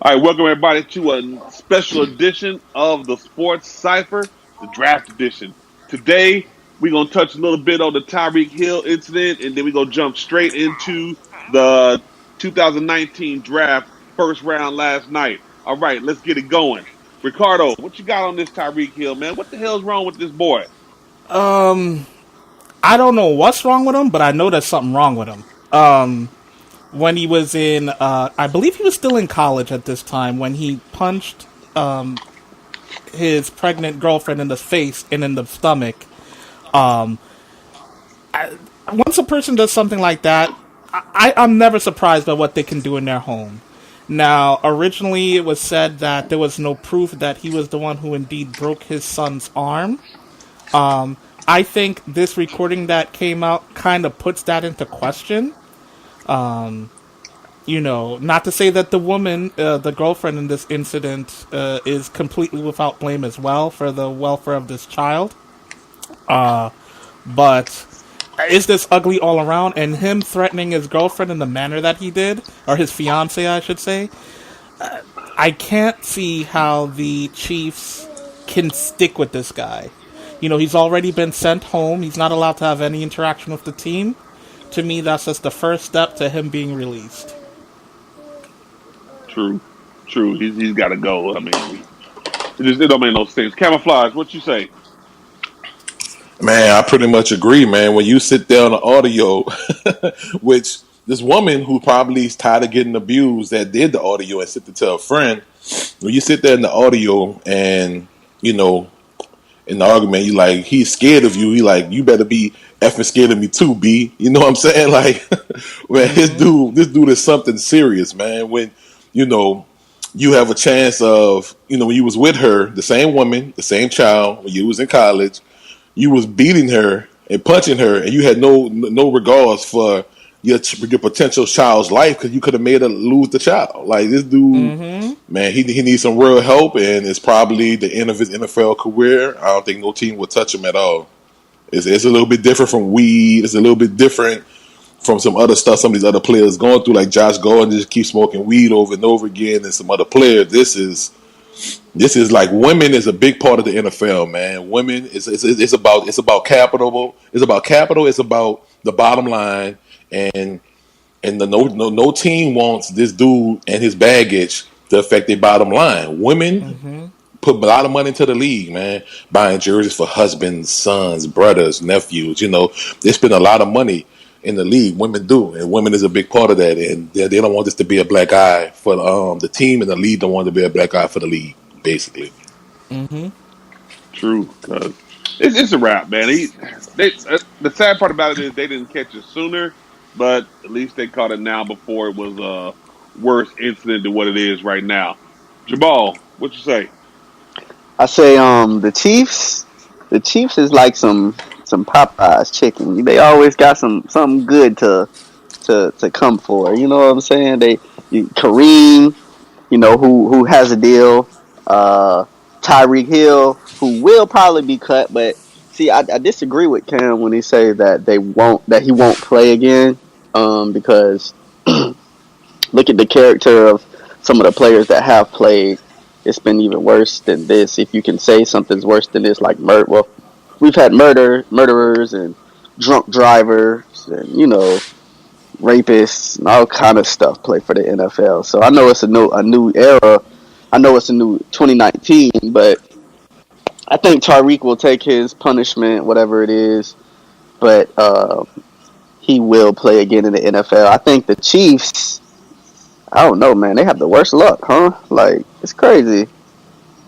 All right, welcome everybody to a special edition of the Sports Cypher, the Draft Edition. Today, we're going to touch a little bit on the Tyreek Hill incident, and then we're going to jump straight into the 2019 draft, first round last night. All right, let's get it going. Ricardo, what you got on this Tyreek Hill, man? What the hell's wrong with this boy? I don't know what's wrong with him, but I know there's something wrong with him. When he was in, I believe he was still in college at this time, when he punched his pregnant girlfriend in the face and in the stomach. Um, Once a person does something like that, I'm never surprised by what they can do in their home. Now, originally it was said that there was no proof that he was the one who indeed broke his son's arm. I think this recording that came out kind of puts that into question. Not to say that the woman, the girlfriend in this incident, is completely without blame as well for the welfare of this child. But is this ugly all around? And him threatening his girlfriend in the manner that he did, or his fiance, I should say, I can't see how the Chiefs can stick with this guy. He's already been sent home. He's not allowed to have any interaction with the team. To me, that's just the first step to him being released. True, true. He's got to go. I mean, it don't make no sense. Camouflage, what you say? Man, I pretty much agree, man. When you sit there on the audio, which this woman who probably is tired of getting abused that did the audio and sit to tell a friend, when you sit there in the audio and, in the argument, you like, he's scared of you. He like, you better be effing scared of me too, B. You know what I'm saying? Like, man, this dude is something serious, man. When, you have a chance of, when you was with her, the same woman, the same child, when you was in college, you was beating her and punching her, and you had no regards for your potential child's life because you could have made her lose the child. Like this dude, man, he needs some real help, and it's probably the end of his NFL career. I don't think no team will touch him at all. It's a little bit different from weed. It's a little bit different from some other stuff some of these other players going through, like Josh Gordon just keeps smoking weed over and over again, and some other players. This is like women is a big part of the NFL, man. Women it's about capital. It's about capital. It's about the bottom line, and no team wants this dude and his baggage to affect their bottom line. Women put a lot of money into the league, man, buying jerseys for husbands, sons, brothers, nephews. They spend a lot of money in the league. Women do, and women is a big part of that, and they don't want this to be a black eye for the team, and the league don't want it to be a black eye for the league. Basically, True. It's a wrap, man. The sad part about it is they didn't catch it sooner, but at least they caught it now before it was a worse incident than what it is right now. Jabal, what you say? I say the Chiefs is like some Popeyes chicken. They always got something good to come for. You know what I'm saying? Kareem, who has a deal. Tyreek Hill, who will probably be cut, but see, I disagree with Cam when he say that he won't play again. Because look at the character of some of the players that have played. It's been even worse than this. If you can say something's worse than this, like murder. Well, we've had murderers and drunk drivers and rapists and all kind of stuff play for the NFL. So I know it's a new era. I know it's a new 2019, but I think Tyreek will take his punishment, whatever it is. But he will play again in the NFL. I think the Chiefs, I don't know, man. They have the worst luck, huh? Like, it's crazy.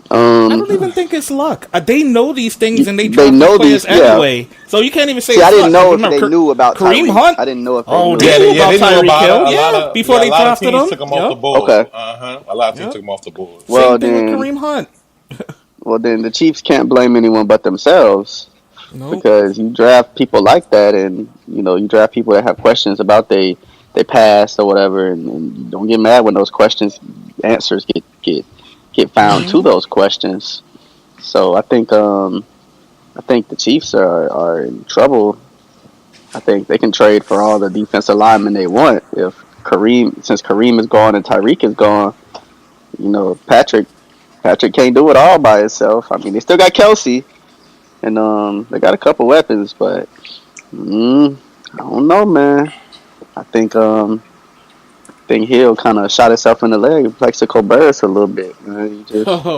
I don't even think it's luck. They know these things and they draft know players these, yeah. anyway. So you can't even say See, it's I didn't luck. know Like, if they knew about Kareem Tyreek. Hunt. I didn't know if they Oh, knew. they knew about they knew Tyreek about Hill. it. Yeah, before they a lot of drafted teams him. took him off the Yep. board. Okay. A lot of teams took him off the board. Well, Same thing with then, Kareem Hunt. well, then the Chiefs can't blame anyone but themselves Nope. because you draft people like that, and you draft people that have questions about they past or whatever, and you don't get mad when those answers get found to those questions. So I think the Chiefs are in trouble. I think they can trade for all the defensive linemen they want. Since Kareem is gone and Tyreek is gone, Patrick can't do it all by himself. I mean, they still got Kelsey, and they got a couple weapons, but I don't know, man. I think Hill kind of shot himself in the leg, Plexico Burris a little bit, man. You just Oh,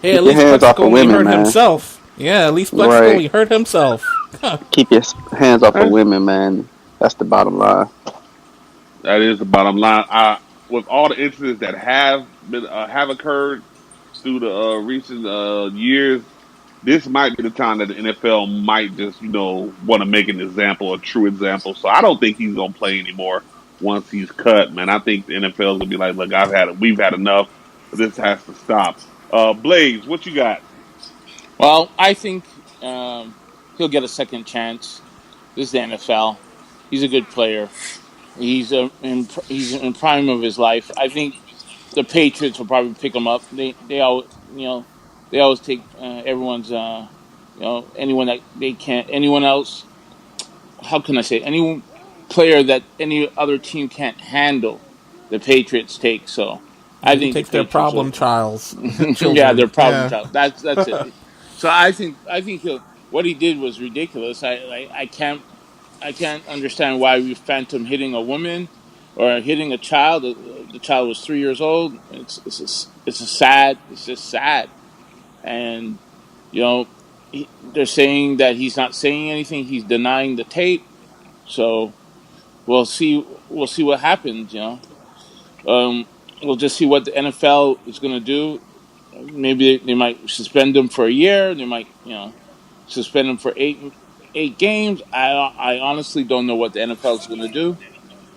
hey, keep at your least hands off Plexico of only women, hurt man. himself. Yeah, at least Plexico Right. only hurt himself. Keep your hands off of women, man. That's the bottom line. That is the bottom line. With all the incidents that have occurred through the recent years, this might be the time that the NFL might just want to make an example, a true example. So I don't think he's gonna play anymore once he's cut, man. I think the NFL is gonna be like, look, we've had enough. This has to stop. Blaze, what you got? Well, I think he'll get a second chance. This is the NFL. He's a good player. He's in prime of his life. I think the Patriots will probably pick him up. They always take everyone's anyone that they can't, anyone else. How can I say, any player that any other team can't handle, the Patriots take. So I He think the takes their Patriots problem will. childs, Yeah, children. their problem Yeah. child. That's it. So I think he'll. What he did was ridiculous. I can't understand why we phantom hitting a woman or hitting a child. The child was 3 years old. It's just sad. And you know they're saying that he's not saying anything. He's denying the tape. So we'll see what happens. We'll just see what the NFL is going to do. Maybe they might suspend him for a year. They might suspend him for eight games. I honestly don't know what the NFL is going to do.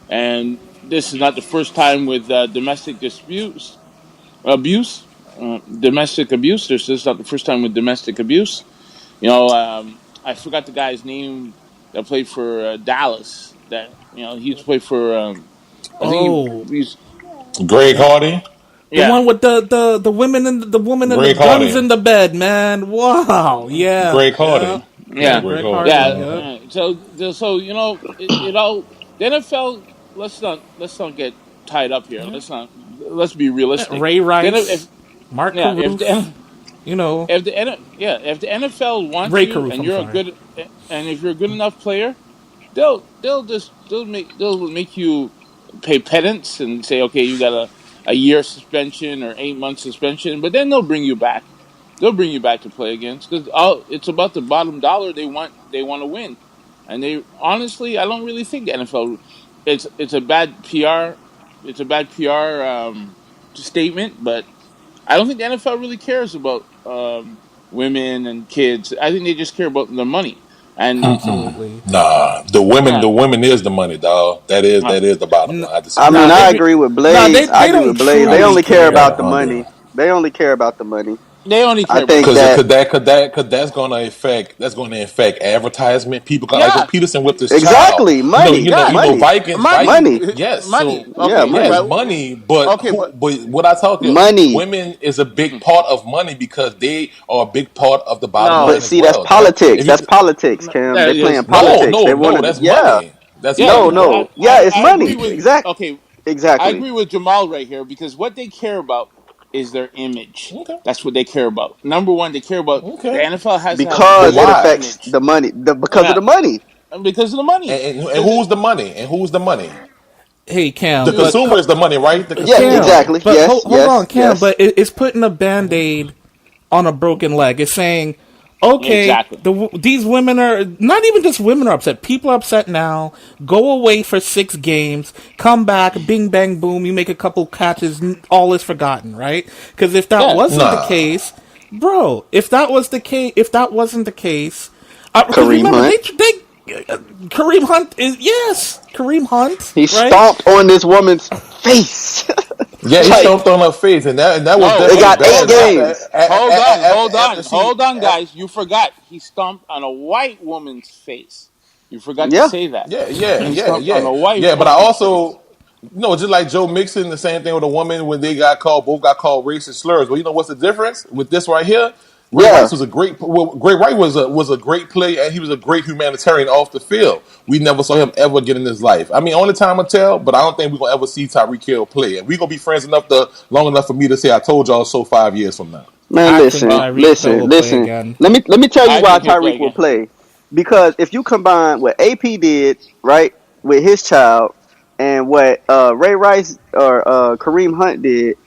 And this is not the first time with domestic domestic abuse. This is not the first time with domestic abuse. I forgot the guy's name that played for Dallas. That he's played for. I think Oh, he's Greg yeah. Hardy. The yeah one with the women and the woman and the Greg guns Hardy. in the bed, man. Wow. Yeah. Greg Yeah. Hardy. Yeah, Yeah. yeah Greg Greg Hardy. Hardy. yeah. Yep. So it all the NFL. Let's not get tied up here. Let's be realistic. Ray Then if Rice, Mark yeah Caruth. You know, if the NFL wants Ray you Caruth. and I'm you're a sorry. good and if you're a good enough player, they'll make you pay penance and say, okay, you got a year suspension or 8 months suspension, but then they'll bring you back. They'll bring you back to play against because it's about the bottom dollar. They want to win, and they honestly, I don't really think the NFL. It's a bad PR. It's a bad PR statement, but I don't think the NFL really cares about women and kids. I think they just care about the money. And Absolutely. Nah, the yeah, women is the money, dog. uh, That is the bottom N- line. I I disagree. mean, nah, they I re- agree with nah, Blaze. I they agree don't with Blaze. They truly only care care. about the Yeah, money. They only care about the money. they only I care about the think Cause, money. that that's gonna affect advertisement. People like Joe Yeah, Peterson with his child. exactly money, yeah, Vikings. money, money. Yes, money. so Yeah, Okay, yes, money, but money. But okay, but But what I talk to money. women is a big part of money because they are a big part of the bottom no, But line as see, that's well, dog. politics. If you That's politics, Cam. They that playing is no, that. politics. They no, want no, to. that's Yeah. money. That's Yeah, No, money, no. bro. Yeah, it's I agree money. with. Okay, I Exactly. agree with Jamal right here because what they care about is their image. Okay, That's what they care about. Number one, they care about the okay. NFL has to have a But Because it good why? affects image. the money. Because of Yeah, the money. and because of the money. And Because who's the money? And who's the money? Hey, The Cam, but consumer is the money, right? The Yeah, consumer Cam, money. exactly. but Yes, hold on, yes, Cam. yes. But it's putting a band-aid on a broken leg. It's saying, okay, exactly. these women are not even just women are upset. People are upset now. Go away for 6 games. Come back. Bing bang boom. You make a couple catches. All is forgotten, right? Because if that Yeah, wasn't the Nah. case, bro, if that wasn't the case, because Kareem remember Hunt. they Kareem Hunt is yes, Kareem Hunt, He right? stomped on this woman's face. Yeah, he Like, stomped on her face, and no, they that was got eight bad. hold on, games. After she, hold on, guys. You forgot he stomped on a white woman's face. You forgot to Yeah. say that. He yeah, stomped on yeah, a white yeah. But I woman's face. also, just like Joe Mixon, the same thing with a woman when they both got called racist slurs. Well, you know what's the difference with this right here? Ray Yeah, Rice was a great. Well, Ray Rice was a great player, and he was a great humanitarian off the field. We never saw him ever get in his life. I mean, only time will tell, but I don't think we're gonna ever see Tyreek Hill play, and we're gonna be friends long enough for me to say I told y'all so 5 years from now. man. I think Listen, Tyreek Hill listen, will play listen. again. Let me tell you I why think he'll play Tyreek will again. play. Because if you combine what AP did right with his child and what Ray Rice or Kareem Hunt did,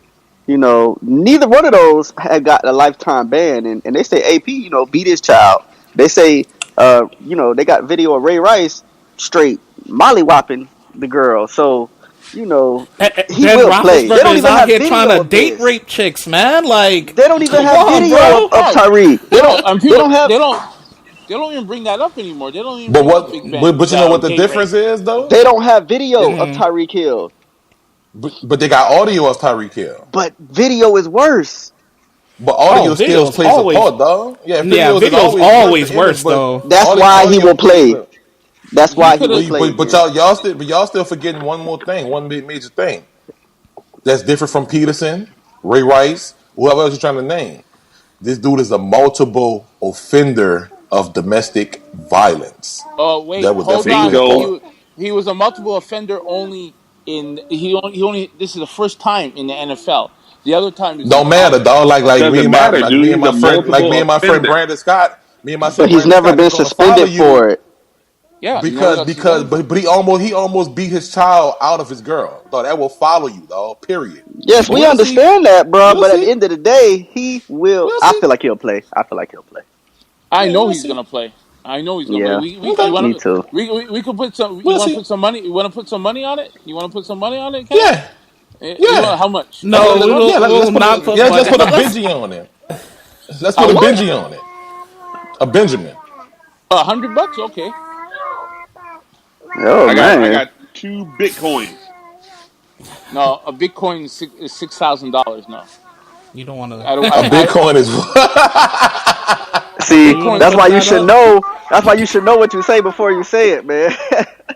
neither one of those had got a lifetime ban. And they say AP, beat his child. They say, they got video of Ray Rice straight mollywopping the girl. So, he Ben will play. They Roethlisberger don't is even out have here trying video to of date this. rape chicks, man. Like, They don't even come have on, video bro. of Tyreek. They No, don't. and They people don't have. they don't even bring that up anymore. They don't even But bring up what? Big Ben But you know what the date rape. difference is, though. They don't have video of Mm. Tyreek Hill. But they got audio of Tyreek Hill. But video is worse. But Oh, audio still video's plays a always, part, dog. Yeah, yeah, videos is video's always worse always than image, worse but though. That's why he audio will plays play. a. That's You why he could will have. play But again. y'all still forgetting one more thing, one major thing that's different from Peterson, Ray Rice, whoever else you're trying to name. This dude is a multiple offender of domestic violence. Oh wait, That would hold definitely play on. a Bingo. part. He was a multiple offender only in he only this is the first time in the NFL. The other time is in Don't matter, college. dog. Doesn't matter, dude. He's a Like me multiple and my friend offender. Brandon Scott, me and my But son he's Brandon never Scott is been gonna follow suspended you for it. Yeah, he never got suspended. but he almost beat his child out of his girl. Dog, that will follow you, dog. Period. Yes, we We'll see. understand that, bro. We'll But at the see. end of the day, he will. We'll I see. feel like he'll play. I feel like he'll play. I Yeah, know we'll he's see. gonna play. I know he's gonna play. Yeah, We you Okay. wanna me too. we could put some. You We'll want to see. put some money? You want to put some money on it? You want to put some money on it, Cam? Yeah. You want Yeah. how much? A No, hundred we bucks? will, Let's will put not a put money. let's put a Let's Benji on it. Let's A put a what? Benji on it. A Benjamin. $100? Okay. Oh I man. got 2 Bitcoins. No, a Bitcoin is $6,000. No, You don't want to. I don't. A Bitcoin is A See, You want to Bitcoin. that's put why you that should up? know. That's why you should know what you say before you say it, man.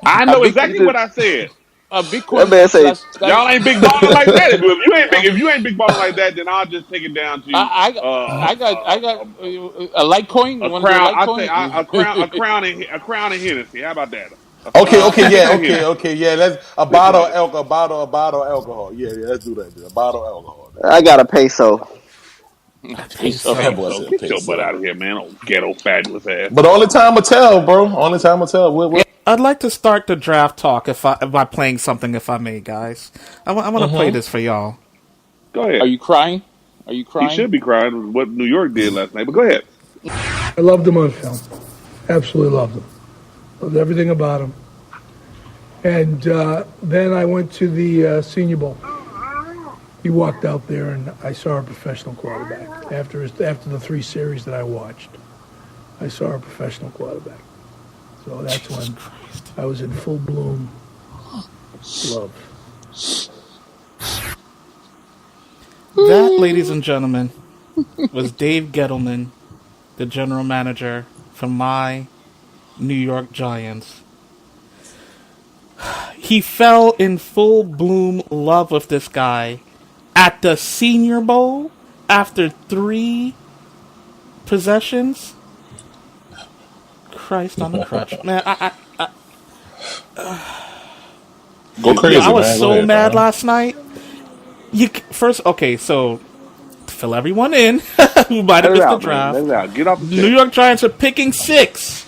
I A know big exactly what I said. a That Bitcoin. man say, Y'all ain't big balling like that. If you ain't big balling like that, then I'll just take it down to I got a Litecoin. You a want to do crown. a I say Litecoin? a crown and Hennessy. How about that? okay, Sipping yeah, and Hennessy. yeah. Let's Sipping and a bottle of alcohol. Yeah, let's do that. Dude. A bottle of alcohol. I got a peso. Peso. That Peso. boy peso. said Get your butt peso. out of here, man. Oh, ghetto fabulous ass. But only time will tell, bro. Only time will tell. I'd like to start the draft talk by playing something, if I may, guys. I want to play this for y'all. Go Are ahead. you crying? Are you He crying? should be crying with what New York did last night. But go ahead. I loved him on film. Absolutely loved him. Loved everything about him. And then I went to the Senior Bowl. He walked out there, and I saw a professional quarterback. After the 3 series that I watched, I saw a professional quarterback. So that's when I was in full bloom love. That, ladies and gentlemen, was Dave Gettleman, the general manager for my New York Giants. He fell in full bloom love with this guy at the Senior Bowl after 3 possessions. Christ on the crutch, man! Go crazy, I was man. Go so ahead, mad man. last night. Okay, so to fill everyone in who might Let have it missed the out, man. draft, Let it out. Get off the New chest. York Giants are picking 6.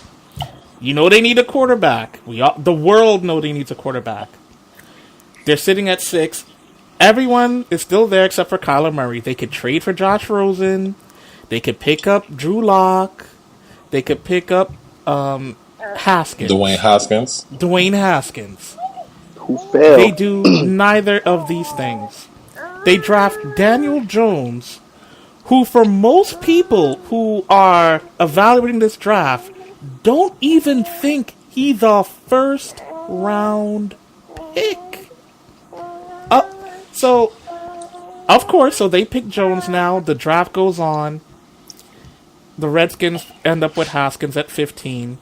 You know they need a quarterback. The world know they need a quarterback. They're sitting at 6. Everyone is still there except for Kyler Murray. They could trade for Josh Rosen. They could pick up Drew Lock. They could pick up Haskins. Dwayne Haskins. Who fell? They do neither of these things. They draft Daniel Jones, who for most people who are evaluating this draft don't even think he's a first round pick. So they pick Jones now. The draft goes on. The Redskins end up with Haskins at 15.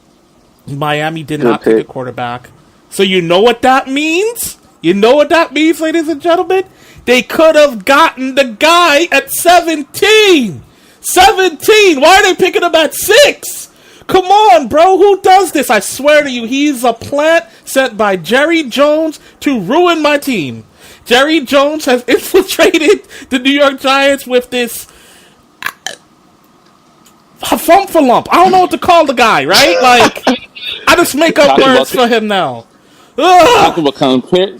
Miami did Good not take a pick. quarterback. So you know what that means? You know what that means, ladies and gentlemen? They could have gotten the guy at 17. 17. Why are they picking him at 6? Come on, bro. Who does this? I swear to you, he's a plant sent by Jerry Jones to ruin my team. Jerry Jones has infiltrated the New York Giants with this lump. I don't know what to call the guy, right? Like, I just make up words for him now. Talk Ugh. about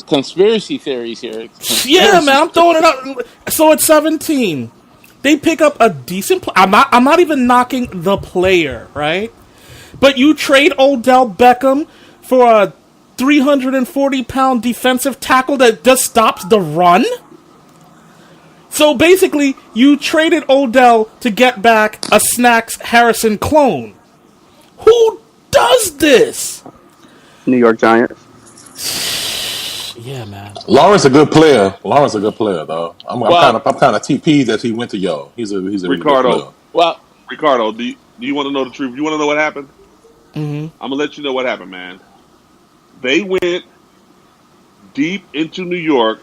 conspiracy theories here. Yeah, Conspiracy man, I'm throwing it up. So it's 17. They pick up a decent. I'm not even knocking the player, right? But you trade Odell Beckham for a 340-pound defensive tackle that just stops the run. So basically, you traded Odell to get back a Snacks Harrison clone. Who does this? New York Giants. Yeah, man. Lawrence a good player. Though. I'm Well, kind of TP'd that he went to yo. He's a really good Ricardo, player. well, Ricardo, do you want to know the truth? You want to know what happened? Mm-hmm. I'm gonna let you know what happened, man. They went deep into New York,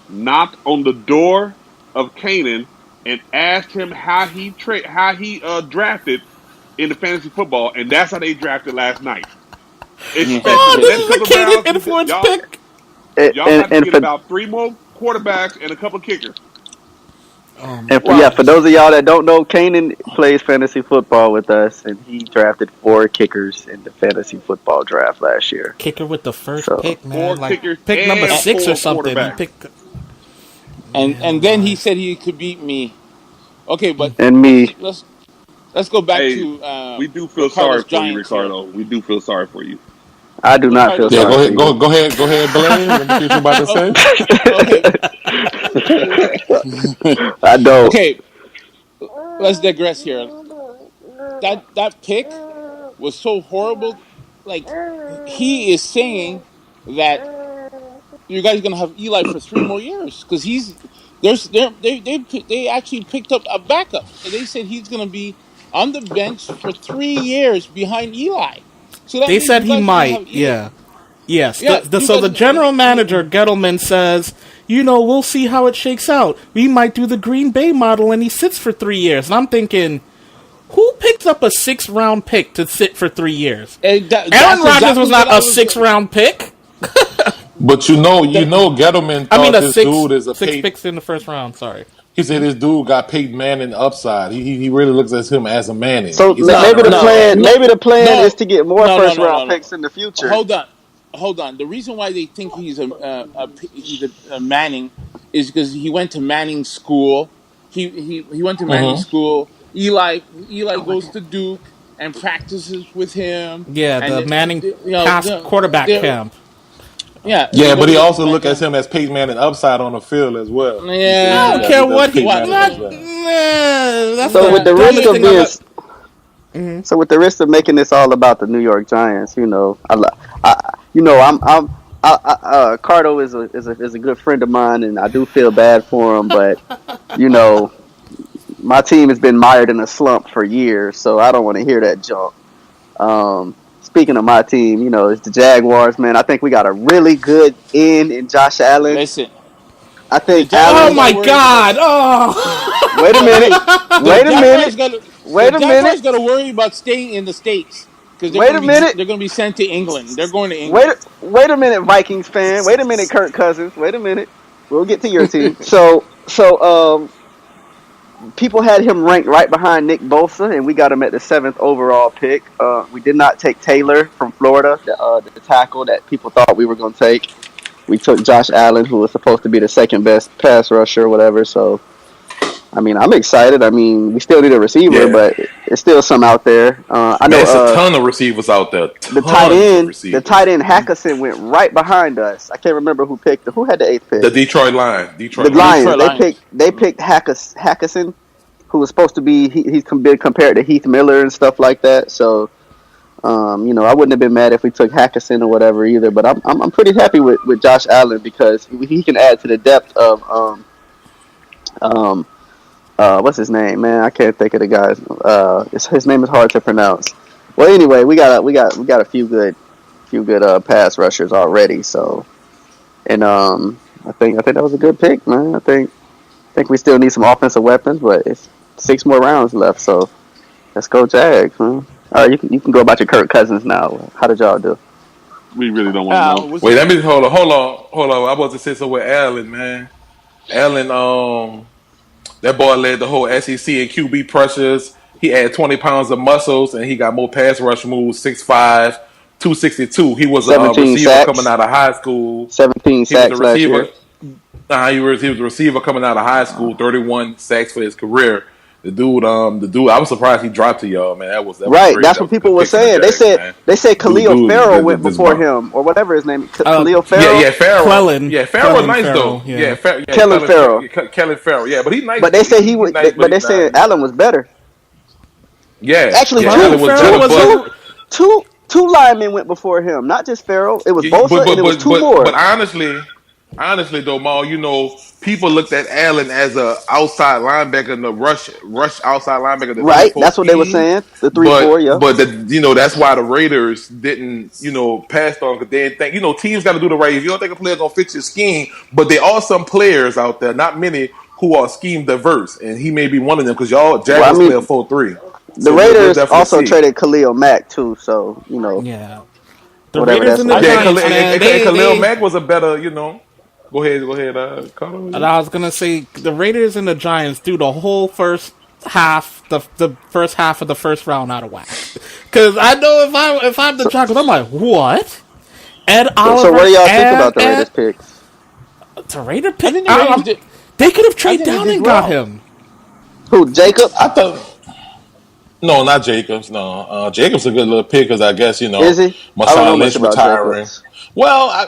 knocked on the door of Canaan, and asked him how he drafted in the fantasy football, and that's how they drafted last night. Expect Oh, the this next is a couple of Canadian rounds, influence pick. y'all got to And get for about 3 more quarterbacks and a couple of kickers. Oh my And for, yeah, well, for those of y'all that don't know, Kanan plays fantasy football with us, and he drafted 4 kickers in the fantasy football draft last year. kicker with the first So pick, man. 4 Like kickers pick number and 6 or 4 something. He quarterbacks. picked. and then he said he could beat me. Okay, but and me, let's go back Hey, to we do feel sorry Ricardo's for you, Giants here. Ricardo. We do feel sorry for you. I do not feel Ricardo's Yeah, sorry go for ahead, you. go ahead, Blaine. Let me see what you're about to Oh, say. okay, I don't. okay. Let's digress here. That pick was so horrible. Like he is saying that you guys are gonna have Eli for 3 more years because they actually picked up a backup. And they said he's gonna be on the bench for 3 years behind Eli. So that They means said you he guys are gonna might. have Eli. Yeah. Yes. Yeah, you So guys. the general manager Gettleman says, we'll see how it shakes out. We might do the Green Bay model, and he sits for 3 years. And I'm thinking, who picked up a 6th-round pick to sit for 3 years? That's Aaron Rodgers exactly was what not I a was. 6th-round pick. But Gettleman I mean, thought a this six dude is a six paid. picks in the first round. Sorry. He said this dude got Peyton Manning upside. He really looks at him as a Manning. So He's not No, maybe a the running no, back. plan, no, maybe the plan is no, to get more no, no, first no, round no, no. picks in the future. Hold on. The reason why they think he's a Manning is because he went to Manning school. He went to Manning Mm-hmm. school. Eli goes to Duke and practices with him. Yeah, And the Manning you know, past quarterback camp. yeah, they Yeah, go but he to also look at him as Peyton Manning upside on the field as well. He said I don't yeah. care he does what he. Peyton What? Manning upside. That's So the with the risk dumbest of thing being, I've. Mm-hmm. so with the risk of making this all about the New York Giants, Cardo is a good friend of mine, and I do feel bad for him, but you know, my team has been mired in a slump for years, so I don't want to hear that junk. Speaking of my team, it's the Jaguars, man. I think we got a really good end in Josh Allen. Listen, I the think Oh Jaguars Allen. got my worried about. God! Oh. Wait a No, minute. dude, the Wait a Jaguars minute. got to the Wait a minute. Jaguars got to worry about staying in the states because Wait a minute. they're gonna be sent to England. They're going to Wait. England. Wait a minute, Vikings fan. Wait a minute, Kirk Cousins. Wait a minute. We'll get to your team. People had him ranked right behind Nick Bosa, and we got him at the 7th overall pick. We did not take Taylor from Florida, the tackle that people thought we were going to take. We took Josh Allen, who was supposed to be the second best pass rusher or whatever. So, I mean, I'm excited. I mean, we still need a receiver, Yeah. but it's still some out there. I know Man, it's a ton of receivers out there. the tight end Hackerson went right behind us. I can't remember who had the 8th pick. The Detroit Lions. The Lions. Detroit Lions. They picked Hackerson, who was supposed to be he's been compared to Heath Miller and stuff like that. So, I wouldn't have been mad if we took Hackerson or whatever either. But I'm pretty happy with Josh Allen because he can add to the depth of what's his name, man? I can't think of the guy's. His name is hard to pronounce. Well, anyway, we got a few good pass rushers already. So, and I think that was a good pick, man. I think we still need some offensive weapons, but 6 more rounds left, so let's go Jags, man. All right, you can go about your Kirk Cousins now. How did y'all do? We really don't want to know. What's Wait, his let me name? hold on. I was to say so with Allen, man. Allen, that boy led the whole SEC in QB pressures. He had 20 pounds of muscles, and he got more pass rush moves. 6'5", 262. He was a 17 receiver coming sacks. out of high school. 17 He was a sacks last receiver. year. He was a receiver coming out of high school. 31 sacks for his career. The dude. I was surprised he dropped to y'all, man. That was Right, great. that's That what was a people good were pick from the saying. They Jags, said man. they said Khalil Farrell went This before month. him or whatever his name. Uh, Khalil Yeah, Farrell, yeah, Farrell. Clellan. Yeah, Farrell Clellan nice Farrell, though. yeah. Kellen Farrell. Kellen Farrell. Yeah, but he's nice But they too. said He nice, but but they he's not. said He's Allen not. was better. Yeah, Actually, yeah. Clellan Allen was Farrell better, was but a two linemen went before him. Not just Farrell. It was but Bosa and but it was but two but, but more. honestly though, Maul, people looked at Allen as a outside linebacker in the rush outside linebacker, the three Right, four that's what they were scheme. saying. The 3-4, But yeah. that's why the Raiders didn't pass on because they didn't think teams got to do the right. If you don't think a player gonna fit your scheme, but there are some players out there, not many, who are scheme diverse, and he may be one of them because y'all Well, I Jaguars play a mean, 4-3. the So we'll Raiders definitely also see. traded Khalil Mack too, so yeah. The whatever Raiders that's and the worth. Yeah, Giants, man. Khalil Mack was a better. Go ahead, And Carter. I was gonna say the Raiders and the Giants do the whole first half, the first half of the first round out of whack. Because I know if I'm the So, Jaguars, I'm like, what? Ed so what Oliver do y'all think and about the Raiders picks? the Raider I pick. think the Raiders did. They could have I traded think they down did and got well. him. Who, Jacobs? I thought no, not Jacobs. No, Jacobs a good little pick because I guess Is he? I don't know Marshawn much Lynch about retiring. Jacobs. Well,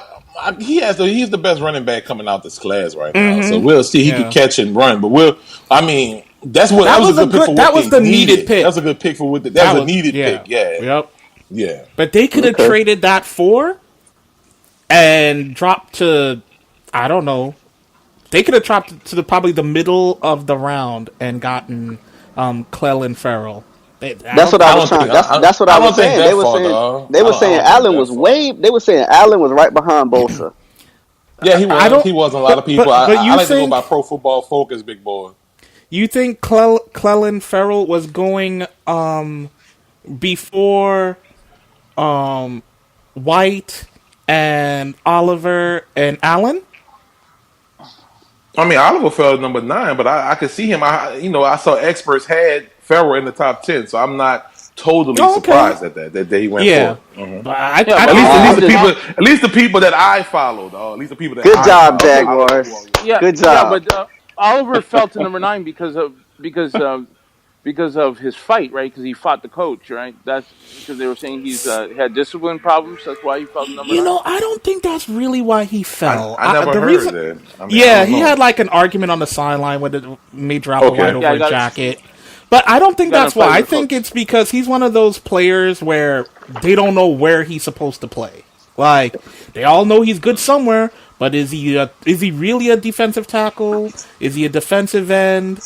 he's the best running back coming out this class right now. So we'll see. He could Yeah, catch and run, but I mean, that that was a was a good pick for good. what That was they the needed needed. That pick. was a good pick for that That was a was needed yeah. pick. Yeah, Yep. yeah. But they could have Okay. traded that for and dropped to, I don't know. They could have dropped to probably the middle of the round and gotten Clellan Farrell. I That's don't what I I was don't think trying. That's what I I was don't think saying. that far, dog. They were I saying don't think Allen that was far. way. They were saying Allen was right behind Bosa. Yeah, he I was. don't. He was. A lot of But people. but I you like to go by think Pro Football Focus, big boy. you think Clellan Farrell was going before White and Oliver and Allen? I mean, Oliver fell to number 9, but I could see him. I saw experts had Farrell in the top 10, so I'm not totally Oh, okay. surprised at that he went for Yeah, it. Mhm. but I Yeah, I but At least, think at it least I'm the was just. people, at least the people that I followed, at least the people that Good I job, followed. Okay. Jaguars. Yeah, Good yeah, job. but Oliver fell to number 9 because of his fight, right? Because he fought the coach, right? That's because they were saying he's had discipline problems. That's why he fell to number 9. I don't think that's really why he fell. I never The heard reason, that. I mean, I yeah, don't he had know. like an argument on the sideline with it made drop a white Okay. Yeah, over I a got jacket. But I don't he think got in a that's why. fight I with the think coach. it's because he's one of those players where they don't know where he's supposed to play. Like they all know he's good somewhere, but is he really a defensive tackle? Is he a defensive end?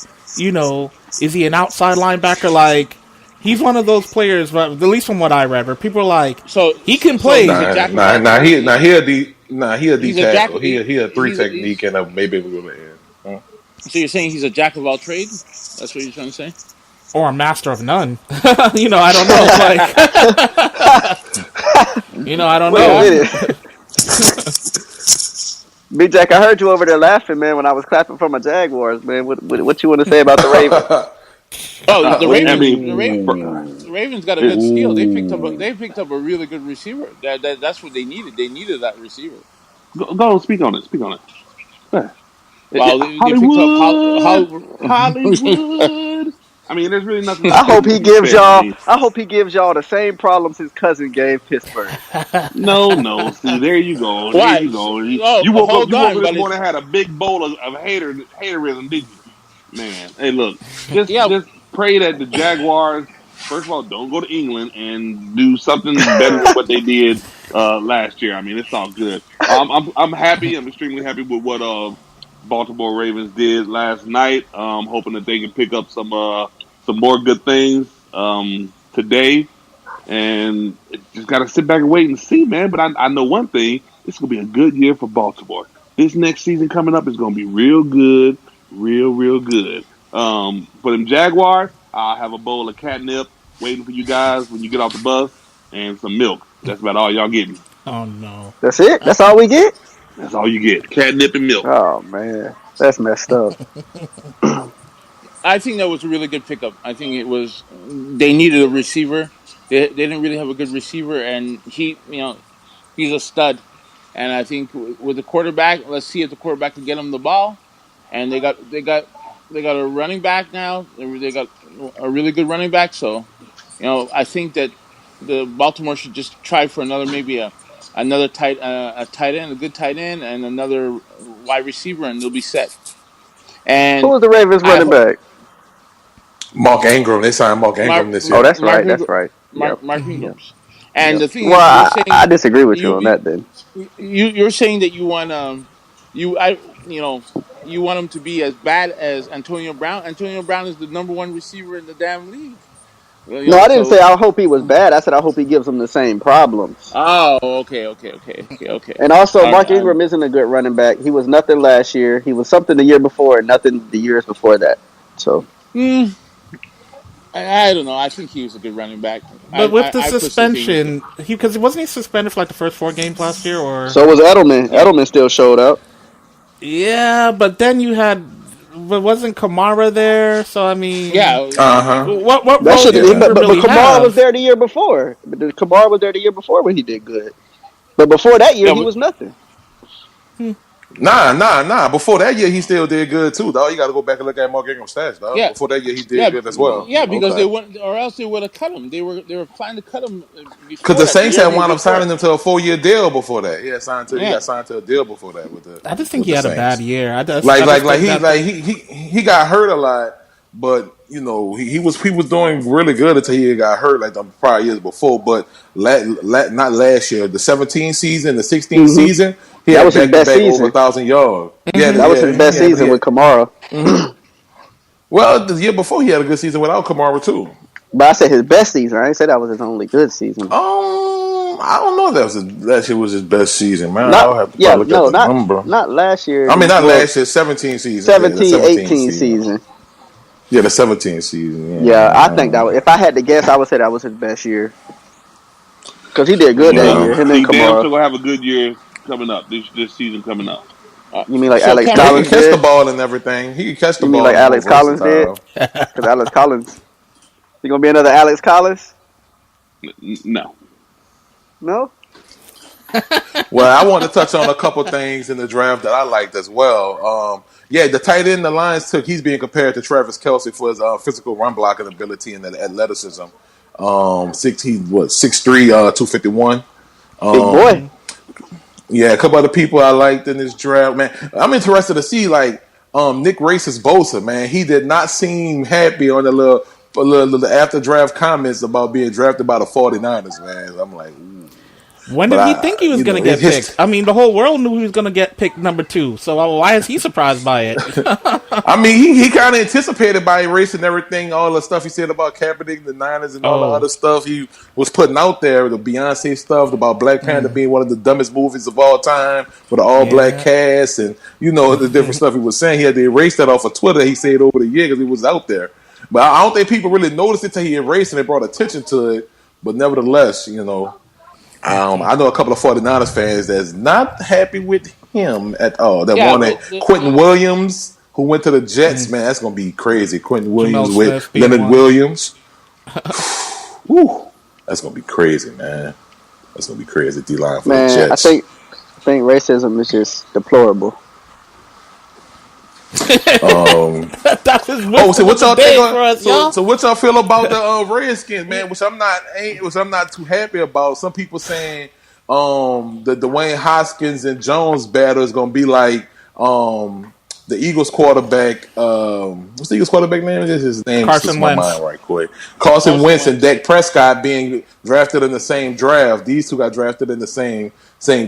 Is he an outside linebacker? Like he's one of those players, but at least from what I read, where people are like, he can So he's a play. jack of all trades. He a D He's a jack. tackle. He a 3 technique He's and maybe a little end. Huh? so you're saying he's a jack of all trade? That's what you're trying to say? Or a master of none. I don't know. I don't Wait a know. minute, Big Jack. I heard you over there laughing, man, when I was clapping for my Jaguars, man. What you want to say about the Ravens? Oh, the I Ravens. mean, The Ravens got a good steal. it, They picked up a really good receiver. That's what they needed. They needed that receiver. go speak on it. Speak on it. Yeah. Well, they picked up Hollywood, Hollywood. I mean, there's really nothing I hope he to be gives said. I y'all. mean, I hope he gives y'all the same problems his cousin gave Pittsburgh. no. See, there you go. There why? you go. Oh, You woke up. hold You woke on, up this but morning had a big bowl of haterism, didn't you? Man, hey, look. Just yeah, just pray that the Jaguars, first of all, don't go to England and do something better than what they did last year. I mean, it's all good. I'm happy. I'm extremely happy with what Baltimore Ravens did last night. Hoping that they can pick up some more good things today. And just got to sit back and wait and see, man. But I know one thing. It's going to be a good year for Baltimore. This next season coming up is going to be real good. Real good. For them Jaguars, I'll have a bowl of catnip waiting for you guys when you get off the bus and some milk. That's about all y'all get me. Oh no. That's it. That's all we get. That's all you get. Catnip and milk. Oh man, that's messed up. I think that was a really good pickup. I think it was they needed a receiver. They didn't really have a good receiver, and he's a stud. And I think with the quarterback, let's see if the quarterback can get him the ball. And they got a running back now. They got a really good running back. So, I think that the Baltimore should just try for another a tight end, a good tight end, and another wide receiver, and they'll be set. Who And was the Ravens I running hope back? Mark Ingram. They signed Mark Mark Ingram this Oh, year. that's Mark right. That's Ingram, right. Yep. Mark Yep. Ingrams. And Yep. the thing Well, is, you're I saying disagree with you you on that. Then you're saying that you want you I you want him to be as bad as Antonio Brown. Antonio Brown is the number one receiver in the damn league. Well, no, I didn't say so I hope he was bad. I said I hope he gives them the same problems. okay. And also, Um, Mark Ingram um, isn't a good running back. He was nothing last year. He was something the year before, and nothing the years before that. So hmm, I don't know. I think he was a good running back. But with the I personally think he was good. suspension, because wasn't he suspended for like the first 4 games last year? Or so was Edelman. Yeah. Edelman still showed up. yeah, but then you had, but wasn't Kamara there? So I mean, Yeah. Uh huh. what That role should, did Yeah. Ingram but really Kamara was have? there the year before. But Kamara was there the year before when he did good. But before that year, Yeah. he was nothing. Nah. Before that year, he still did good too, dog. You got to go back and look at Mark Ingram's stats, dog. Yeah. Before that year, he did Yeah. good as well. Yeah. Because they Okay. wouldn't, or else they would have cut him. They were planning to cut him Because before the that. The Saints year had wound up before. signing him to a 4-year deal before that. He Yeah. got signed to a deal before that I just think with he the had a bad Saints. year. Like I like just like think he that like he got hurt a lot, but he was doing really good until he got hurt like the prior years before. But not last year, the 17 season, the 16 Hmm. season, he That had was his back to best back over season. 1,000 yards. That was his best season with Kamara. Well, the year before he had a good season without Kamara too. But I said his best season. I didn't say that was his only good season. I don't know if that shit was his best season, man. Not I'll have to yeah, probably look at no, the number. not last year. I mean, not Well, last year, 17 season. Yeah, the 17, 17 18 season. season. Yeah, the 17 season. Yeah, I think Yeah. if I had to guess, I would say that was his best year because he did good that Well, Yeah. year. Him and he damn Kamara. sure gonna have a good year coming up. This season coming up. You mean like So Alex He Cameron, can Collins catch the did? ball and everything. He can catch the You mean ball like and more Alex Collins did? versatile. Because Alex Collins, he gonna be another Alex Collins? No. No. Well, I want to touch on a couple things in the draft that I liked as well. Yeah, the tight end the Lions took, he's being compared to Travis Kelce for his physical run blocking ability and athleticism. He was 6'3", 251. Big boy. Yeah, a couple other people I liked in this draft, man. I'm interested to see Nick Racist Bosa, man. He did not seem happy on the little after draft comments about being drafted by the 49ers, man. I'm like, ooh. when But did he think he was going to get picked? I mean, the whole world knew he was going to get picked number 2. So why is he surprised by it? I mean, he kind of anticipated by erasing everything, all the stuff he said about Kaepernick, the Niners, and all the other stuff he was putting out there, the Beyonce stuff about Black Panther being one of the dumbest movies of all time with an all-black cast, and the different stuff he was saying. He had to erase that off of Twitter. He said over the year because it was out there. But I don't think people really noticed it until he erased and they brought attention to it. But nevertheless, I know a couple of 49ers fans that's not happy with him at all. That yeah, wanted Quentin Williams, who went to the Jets. Man, that's going to be crazy. Quentin Williams Jamel with Smith being Leonard one. Williams. Woo, that's going to be crazy, man. That's going to be crazy. D-line for the Man, Jets. I think racism is just deplorable. That's his So what y'all think? for us, y'all. So what y'all feel about the Redskins, man? Which I'm not too happy about. Some people saying the Dwayne Hoskins and Jones battle is gonna be like the Eagles quarterback. What's the Eagles quarterback name? His name Carson slips my Wentz. mind right quick. Carson Wentz and Dak Prescott being drafted in the same draft. These two got drafted in the same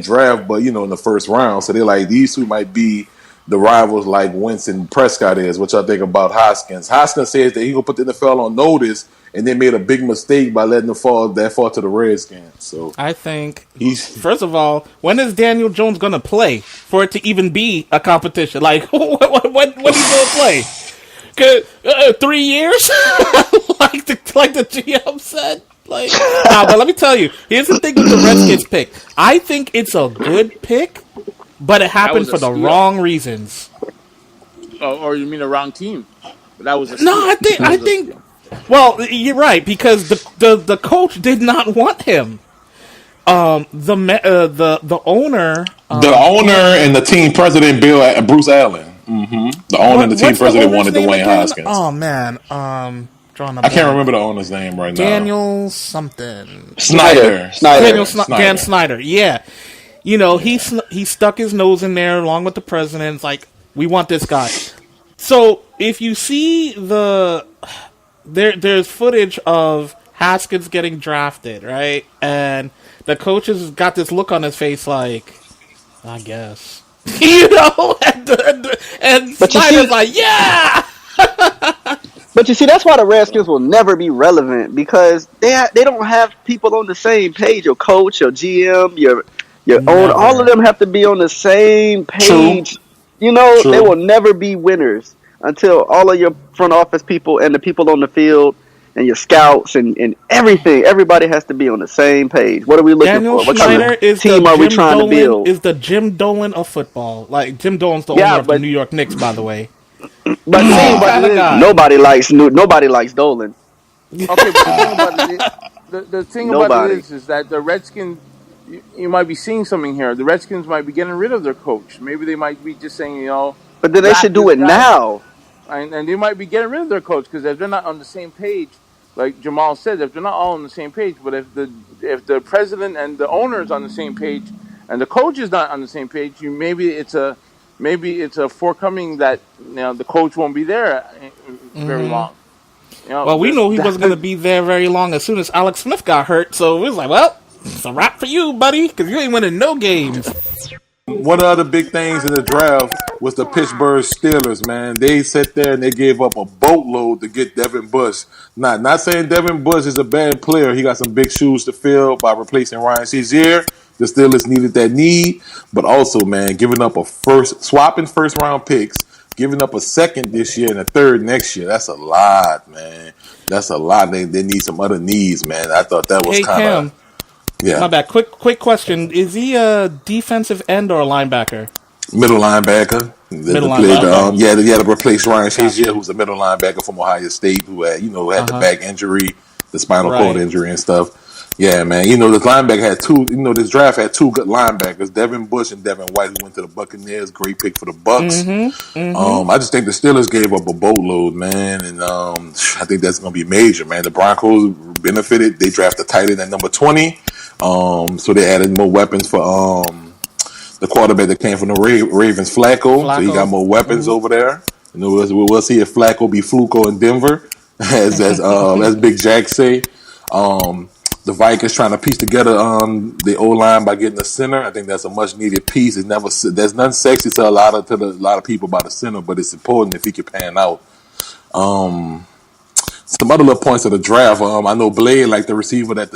draft, but in the first round. So they're like these two might be the rivals like Wentz and Prescott is. What y'all think about Hoskins? Hoskins says that he gonna put the NFL on notice, and they made a big mistake by letting them fall to the Redskins. So I think, he's first of all, when is Daniel Jones going to play for it to even be a competition? Like, when he's going to play? 3 years, like the GM said. Like, nah, but let me tell you, here's the thing with the Redskins pick. I think it's a good pick, but it happened for the wrong reasons. Or you mean the wrong team? But that was a No, steal. I think. Well, you're right because the coach did not want him. The owner. The owner and the team president, Bruce Allen. The owner and the team president wanted Dwayne Haskins. Oh man, drawing a I can't remember the owner's name right now. Daniel something. Snyder. Dan Snyder. Yeah, you know he stuck his nose in there along with the president. It's like, we want this guy. So if you see there's footage of Haskins getting drafted, right, and the coach has got this look on his face like, I guess. You know? And Snyder's like, yeah! But you see, that's why the Redskins will never be relevant, because they don't have people on the same page. Your coach, your GM, your owner, all of them have to be on the same page. True. You know, True. They will never be winners until all of your front office people and the people on the field and your scouts and everything, everybody has to be on the same page. What are we looking for? What kind of team are we trying to build? Is the Jim Dolan of football. Like, Jim Dolan's the owner of the New York Knicks, by the way. But nobody likes Dolan. Okay, but the thing about it is that the Redskins, you might be seeing something here. The Redskins might be getting rid of their coach. Maybe they might be just saying, you know. But then they should do it now. And they might be getting rid of their coach, because if they're not on the same page, like Jamal said, if they're not all on the same page, but if the president and the owner is on the same page and the coach is not on the same page, maybe it's a forthcoming that, you know, the coach won't be there very long. You know, well, we know he wasn't going to be there very long as soon as Alex Smith got hurt, so it was like, well, it's a wrap for you, buddy, because you ain't winning no games. One of the other big things in the draft was the Pittsburgh Steelers, man. They sat there and they gave up a boatload to get Devin Bush. Not saying Devin Bush is a bad player. He got some big shoes to fill by replacing Ryan Shazier. The Steelers needed that need. But also, man, giving up swapping first-round picks, giving up a second this year and a third next year. That's a lot, man. That's a lot. They need some other needs, man. I thought that was kind of... Yeah. My bad. Quick question. Is he a defensive end or a linebacker? Middle linebacker. They had to replace Ryan Shazier, who's a middle linebacker from Ohio State, who had the back injury, the spinal cord injury and stuff. Yeah, man. You know, this linebacker had two. You know, this draft had two good linebackers, Devin Bush and Devin White, who went to the Buccaneers. Great pick for the Bucks. I just think the Steelers gave up a boatload, man, and I think that's going to be major, man. The Broncos benefited. They drafted tight end at number 20. So they added more weapons for the quarterback that came from the Ravens, Flacco. So he got more weapons over there. You know, we'll see if Flacco be Fluco in Denver, as Big Jack say. The Vikings trying to piece together the O-line by getting a center. I think that's a much needed piece. There's nothing sexy to a lot of people about the center, but it's important if he can pan out. Some other little points of the draft. I know Blade, like the receiver that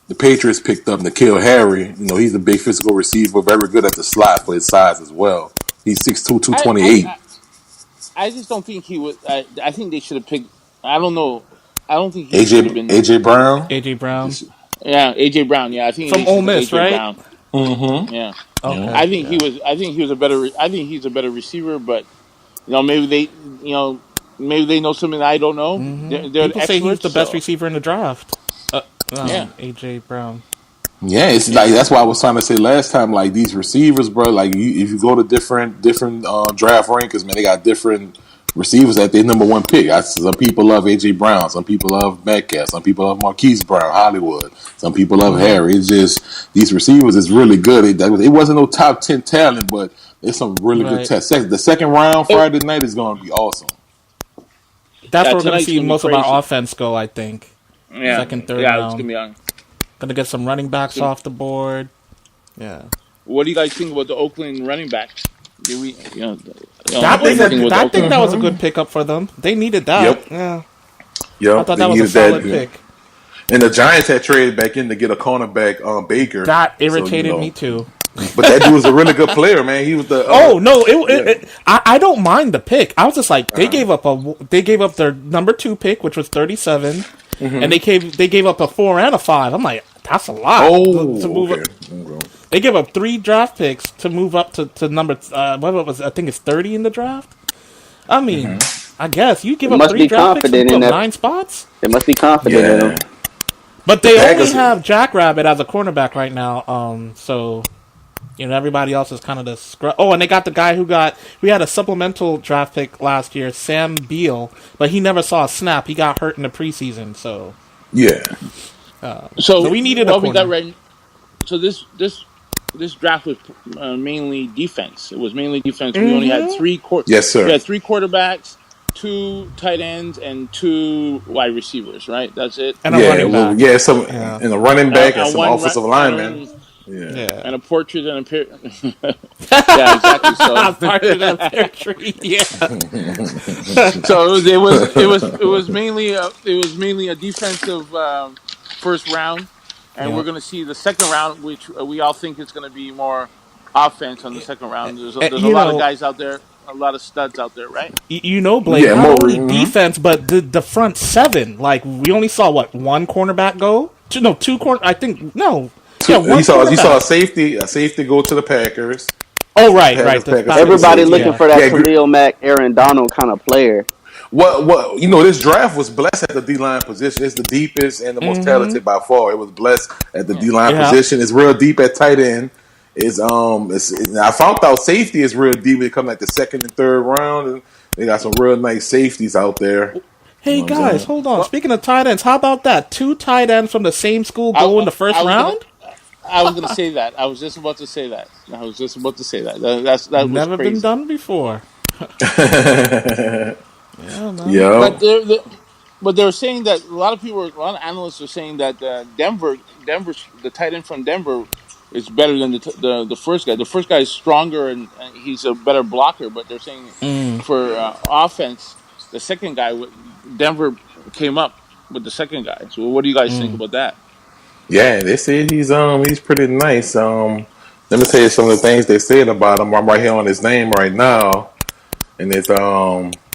the Patriots picked up, N'Keal Harry. You know, he's a big physical receiver, very good at the slot for his size as well. He's 6'2", 228. I just don't think he would. I think they should have picked. I don't know. I don't think he should have been AJ Brown. AJ Brown. Yeah, AJ Brown. Yeah, I think from Ole Miss, right? Brown. Mm-hmm. Yeah. Okay. I think he's a better receiver, but you know, maybe they know something that I don't know. Mm-hmm. They're people say he's the best receiver in the draft. AJ Brown. Yeah, it's like that's why I was trying to say last time. Like these receivers, bro. Like if you go to different draft rankings, man, they got different receivers at their number one pick. Some people love AJ Brown. Some people love Metcalf. Some people love Marquise Brown, Hollywood. Some people love Harry. It's just these receivers is really good. It wasn't no top 10 talent, but it's some really good tests. The second round Friday night is going to be awesome. That's where we're going to see most of our offense go, I think. Yeah. Second, third round. It's going to be on. Going to get some running backs off the board. Yeah. What do you guys think about the Oakland running backs? I think that was a good pickup for them. They needed that. Yep. Yeah. Yep. I thought that was a solid pick. And the Giants had traded back in to get a cornerback, Baker. That irritated me too. But that dude was a really good player, man. He was the Oh no, yeah. I don't mind the pick. I was just like they Uh-huh. gave up their number 2 pick, which was 37, Mm-hmm. and they gave up a 4 and a 5. I'm like, that's a lot to Oh, move up. okay. Okay. They gave up 3 draft picks to move up to number what was I think it's 30 in the draft. I mean, I guess you give They up must 3 be draft picks and confident move in up that. 9 spots. They must be confident in Yeah. him. But The they only Packers. have Jackrabbit as a cornerback right now. So everybody else is kind of the scrub. Oh, and they got the guy we had a supplemental draft pick last year, Sam Beal, but he never saw a snap. He got hurt in the preseason, so Yeah. so we needed a what we got corner. right. So this draft was mainly defense. It was mainly defense. We only had Yes, we sir. had 3 quarterbacks, 2 tight ends, and 2 wide receivers. Right, that's it. And a Yeah. running Well, back. yeah. Some Yeah. and a running back and some One offensive linemen. Yeah. Yeah. and a portrait and yeah, exactly. So Partnered up pear tree. Yeah. so it was mainly a defensive first round, and we're Yeah. going to see the second round, which we all think is going to be more offense on the second round. There's a You lot of know, guys out there, a lot of studs out there, right? Blake, Yeah. not More. only defense, but the front 7. Like, we only saw, one cornerback go? Two corner. I think, no. Yeah, one You saw cornerback. a safety go to the Packers. Oh, The right. The Packers pick a Falcons Everybody safety, safety. looking yeah. for that Yeah. Khalil Mack, Aaron Donald kind of player. What this draft was blessed at the D line position. It's the deepest and the most talented by far. It was blessed at the D line Yeah. position. It's real deep at tight end. I found out safety is real deep. It come like the second and third round, and they got some real nice safeties out there. You Hey, know what I'm guys, saying? hold on. Well, Speaking of tight ends, how about that? 2 tight ends from the same school I, go in the first I was gonna. round? I was gonna say that. I was just about to say that. That was Never been crazy. done before. Yeah, man. Yeah, But but they were saying that a lot of analysts are saying that Denver, the tight end from Denver, is better than the first guy. The first guy is stronger and he's a better blocker. But they're saying for offense, the second guy, Denver came up with the second guy. So what do you guys think about that? yeah. They say he's pretty nice. Let me tell you some of the things they said about him. I'm right here on his name right now, and it's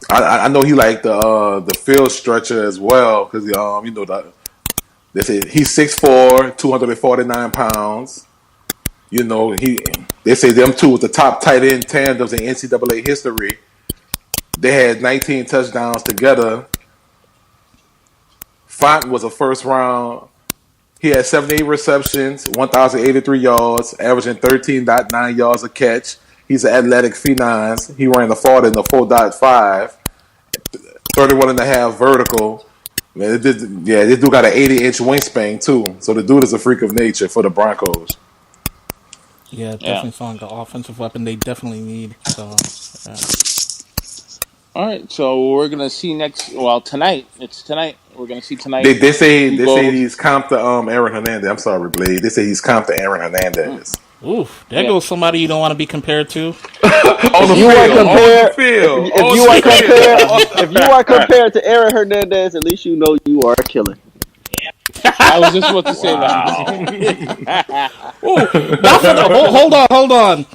I know he like the field stretcher as well because they say he's 6'4", 249 pounds. They say them two was the top tight end tandems in NCAA history. They had 19 touchdowns together. Font was a first round. He had 78 receptions, 1,083 yards, averaging 13.9 yards a catch. He's an athletic phenom. He ran the 40 in the 4.5, 31 and a half vertical. Man, this dude got an 80-inch wingspan too. So the dude is a freak of nature for the Broncos. Yeah, Yeah. definitely sound like an offensive weapon they definitely need. So, yeah. All right. So we're gonna see next. Well, tonight. It's tonight. We're gonna see tonight They say who they say goes. he's comped to Aaron Hernandez. I'm sorry, Blade. They say he's comped to Aaron Hernandez. Oof, there Yeah. goes somebody you don't want to be compared to. On the You are field, on the compared. field, If on you the are field. compared, if you are compared to Aaron Hernandez, at least you know you are a killer. I was just about to say that. Ooh, not for the, hold on.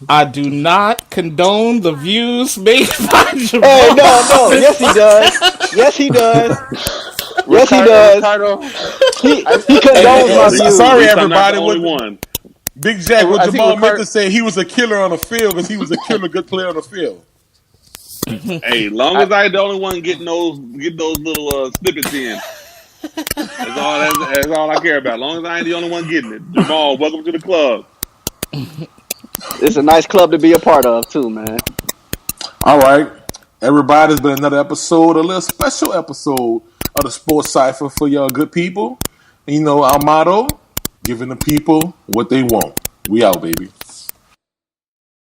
I do not condone the views made by Hey, Jamal. no. Yes, he does. Yes, he does. Yes, he does. Ricardo. He condones my views. Sorry, At least I'm not everybody. the only one. Big Jack, what I think Jamal meant Ricardo. to say, he was a killer on the field because he was a killer, good player on the field. Hey, long as I ain't the only one getting those little snippets in. That's all I care about. Long as I ain't the only one getting it. Jamal, welcome to the club. It's a nice club to be a part of, too, man. All right. Everybody, it's been another episode, a little special episode of the Sports Cypher for y'all good people. And our motto, giving the people what they want. We out, baby.